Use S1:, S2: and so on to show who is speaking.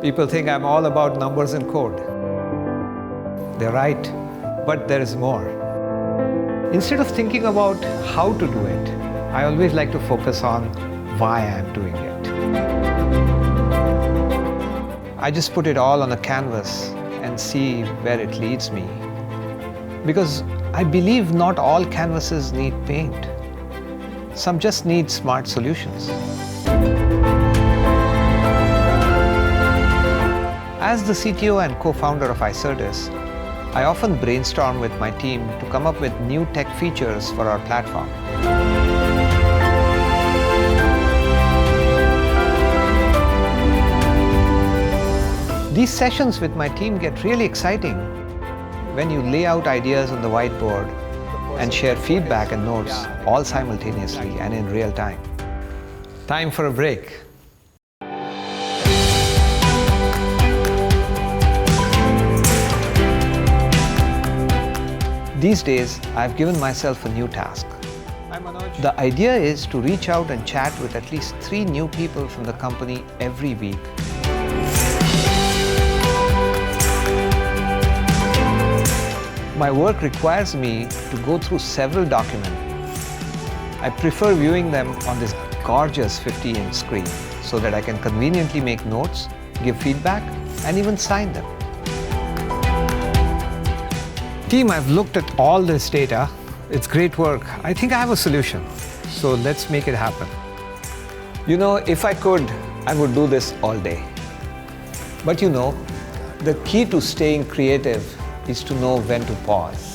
S1: People think I'm all about numbers and code. They're right, but there is more. Instead of thinking about how to do it, I always like to focus on why I'm doing it. I just put it all on a canvas and see where it leads me. Because I believe not all canvases need paint. Some just need smart solutions. As the CTO and co-founder of Icertis, I often brainstorm with my team to come up with new tech features for our platform. These sessions with my team get really exciting when you lay out ideas on the whiteboard and share feedback and notes all simultaneously and in real time. Time for a break. These days, I've given myself a new task. The idea is to reach out and chat with at least 3 new people from the company every week. My work requires me to go through several documents. I prefer viewing them on this gorgeous 50-inch screen so that I can conveniently make notes, give feedback, and even sign them. Team, I've looked at all this data. It's great work. I think I have a solution. So let's make it happen. You know, if I could, I would do this all day. But you know, the key to staying creative is to know when to pause.